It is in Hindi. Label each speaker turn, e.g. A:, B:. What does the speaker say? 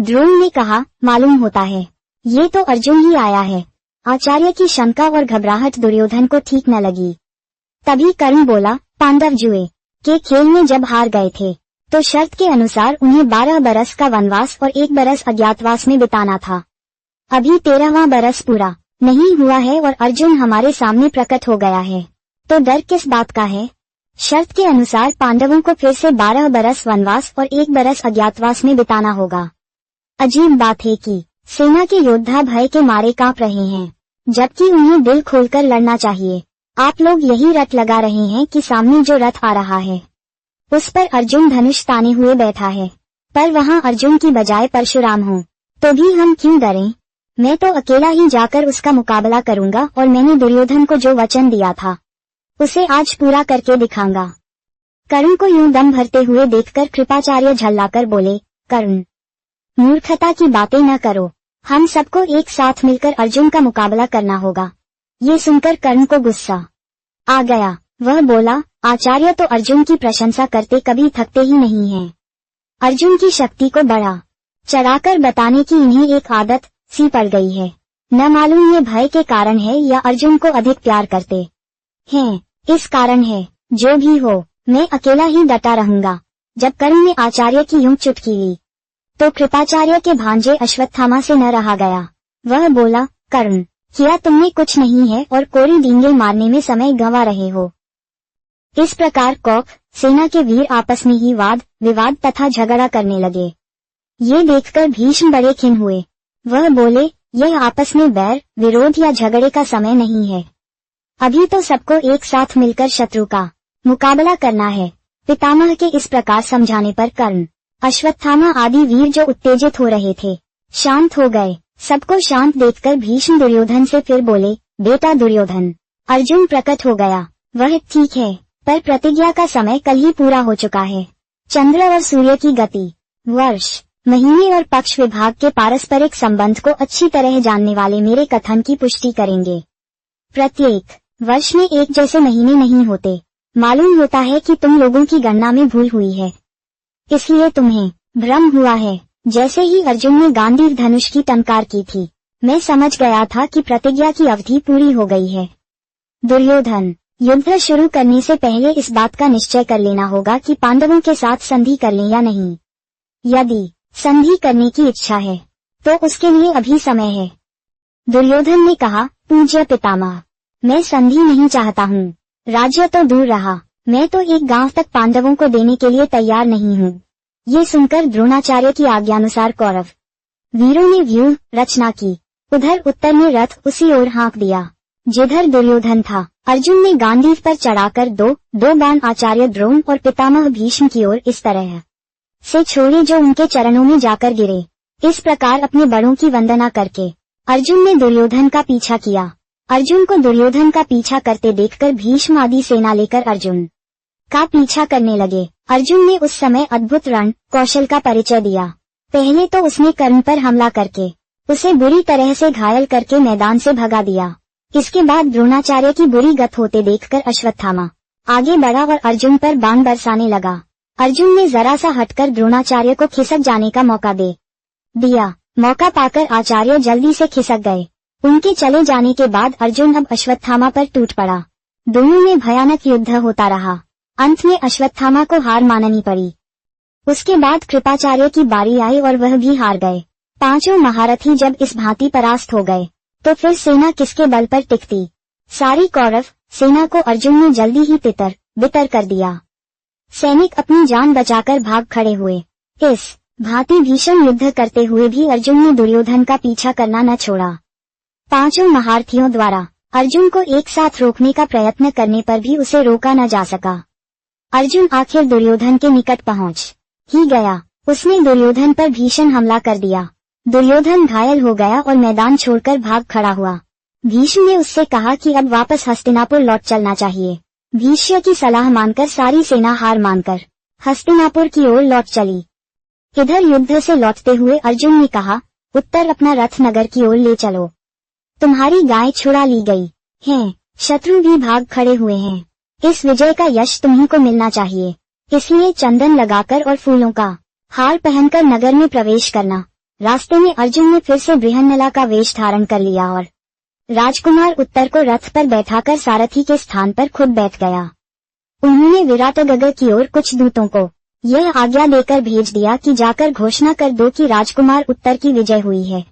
A: द्रोण ने कहा, मालूम होता है ये तो अर्जुन ही आया है। आचार्य की शंका और घबराहट दुर्योधन को ठीक न लगी। तभी कर्ण बोला, पांडव जुए के खेल में जब हार गए थे तो शर्त के अनुसार उन्हें 12 बरस का वनवास और 1 बरस अज्ञातवास में बिताना था। अभी 13वां बरस पूरा नहीं हुआ है और अर्जुन हमारे सामने प्रकट हो गया है, तो डर किस बात का है। शर्त के अनुसार पांडवों को फिर से 12 बरस वनवास और 1 बरस अज्ञातवास में बिताना होगा। अजीब बात है कि सेना के योद्धा भय के मारे कांप रहे हैं, जबकि उन्हें दिल खोलकर लड़ना चाहिए। आप लोग यही रट लगा रहे हैं कि सामने जो रथ आ रहा है उस पर अर्जुन धनुष ताने हुए बैठा है, पर वहाँ अर्जुन की बजाय परशुराम हो, तो भी हम क्यों डरें। मैं तो अकेला ही जाकर उसका मुकाबला करूंगा और मैंने दुर्योधन को जो वचन दिया था उसे आज पूरा करके दिखाऊंगा। कर्ण को यूं दम भरते हुए देखकर कृपाचार्य झल्लाकर बोले, कर्ण, मूर्खता की बातें न करो, हम सबको एक साथ मिलकर अर्जुन का मुकाबला करना होगा। ये सुनकर कर्ण को गुस्सा आ गया। वह बोला, आचार्य तो अर्जुन की प्रशंसा करते कभी थकते ही नहीं हैं। अर्जुन की शक्ति को बढ़ा चढ़ाकर बताने की इन्हें एक आदत सी पड़ गई है। न मालूम ये भय के कारण है या अर्जुन को अधिक प्यार करते हैं, इस कारण है। जो भी हो, मैं अकेला ही डटा रहूंगा। जब कर्ण ने आचार्य की यूं चुटकी ली तो कृपाचार्य के भांजे अश्वत्थामा से न रहा गया। वह बोला, कर्ण, किया तुमने कुछ नहीं है और कोरी डींगे मारने में समय गंवा रहे हो। इस प्रकार कौक सेना के वीर आपस में ही वाद विवाद तथा झगड़ा करने लगे। ये देखकर भीष्म बड़े खिन्न हुए। वह बोले, यह आपस में बैर विरोध या झगड़े का समय नहीं है। अभी तो सबको एक साथ मिलकर शत्रु का मुकाबला करना है। पितामह के इस प्रकार समझाने पर कर्ण, अश्वत्थामा आदि वीर जो उत्तेजित हो रहे थे शांत हो गए। सबको शांत देखकर भीष्म दुर्योधन से फिर बोले, बेटा दुर्योधन, अर्जुन प्रकट हो गया, वह ठीक है, पर प्रतिज्ञा का समय कल ही पूरा हो चुका है। चंद्र और सूर्य की गति, वर्ष, महीने और पक्ष विभाग के पारस्परिक संबंध को अच्छी तरह जानने वाले मेरे कथन की पुष्टि करेंगे। प्रत्येक वर्ष में एक जैसे महीने नहीं होते। मालूम होता है कि तुम लोगों की गणना में भूल हुई है, इसलिए तुम्हें भ्रम हुआ है। जैसे ही अर्जुन ने गांडीव धनुष की टंकार की थी, मैं समझ गया था कि प्रतिज्ञा की अवधि पूरी हो गई है। दुर्योधन, युद्ध शुरू करने से पहले इस बात का निश्चय कर लेना होगा कि पांडवों के साथ संधि कर लें या नहीं। यदि संधि करने की इच्छा है तो उसके लिए अभी समय है। दुर्योधन ने कहा, पूज्य पितामह, मैं संधि नहीं चाहता हूँ। राज्य तो दूर रहा, मैं तो एक गांव तक पांडवों को देने के लिए तैयार नहीं हूँ। ये सुनकर द्रोणाचार्य की आज्ञानुसार कौरव वीरों ने व्यूह रचना की। उधर उत्तर में रथ उसी ओर हाँक दिया जिधर दुर्योधन था। अर्जुन ने गांडीव पर चढ़ाकर दो बाण आचार्य द्रोण और पितामह भीष्म की ओर इस तरह से छोड़े जो उनके चरणों में जाकर गिरे। इस प्रकार अपने बड़ों की वंदना करके अर्जुन ने दुर्योधन का पीछा किया। अर्जुन को दुर्योधन का पीछा करते देखकर भीष्म आदि सेना लेकर अर्जुन का पीछा करने लगे। अर्जुन ने उस समय अद्भुत रण कौशल का परिचय दिया। पहले तो उसने कर्ण पर हमला करके उसे बुरी तरह से घायल करके मैदान से भगा दिया। इसके बाद द्रोणाचार्य की बुरी गत होते देखकर अश्वत्थामा आगे बढ़ा और अर्जुन पर बाण बरसाने लगा। अर्जुन ने जरा सा हटकर द्रोणाचार्य को खिसक जाने का मौका दे दिया। मौका पाकर आचार्य जल्दी से खिसक गए। उनके चले जाने के बाद अर्जुन अब अश्वत्थामा पर टूट पड़ा। दोनों में भयानक युद्ध होता रहा। अंत में अश्वत्थामा को हार माननी पड़ी। उसके बाद कृपाचार्य की बारी आई और वह भी हार गए। पांचों महारथी जब इस भांति परास्त हो गए तो फिर सेना किसके बल पर टिकती। सारी कौरव सेना को अर्जुन ने जल्दी ही तितर बितर कर दिया। सैनिक अपनी जान बचाकर भाग खड़े हुए। इस भांति भीषण युद्ध करते हुए भी अर्जुन ने दुर्योधन का पीछा करना न छोड़ा। पांचों महारथियों द्वारा अर्जुन को एक साथ रोकने का प्रयत्न करने पर भी उसे रोका न जा सका। अर्जुन आखिर दुर्योधन के निकट पहुंच ही गया। उसने दुर्योधन पर भीषण हमला कर दिया। दुर्योधन घायल हो गया और मैदान छोड़कर भाग खड़ा हुआ। भीष्म ने उससे कहा कि अब वापस हस्तिनापुर लौट चलना चाहिए। भीष्म की सलाह मानकर सारी सेना हार मानकर हस्तिनापुर की ओर लौट चली। इधर युद्ध से लौटते हुए अर्जुन ने कहा, उत्तर अपना रथ नगर की ओर ले चलो। तुम्हारी गाय छुड़ा ली गई है, शत्रु भी भाग खड़े हुए हैं। इस विजय का यश तुम्हीं को मिलना चाहिए। इसलिए चंदन लगाकर और फूलों का हार पहनकर नगर में प्रवेश करना। रास्ते में अर्जुन ने फिर से बृहन्नला का वेश धारण कर लिया और राजकुमार उत्तर को रथ पर बैठाकर सारथी के स्थान पर खुद बैठ गया। उन्होंने विराटनगर की ओर कुछ दूतों को यह आज्ञा देकर भेज दिया कि जाकर घोषणा कर दो कि राजकुमार उत्तर की विजय हुई है।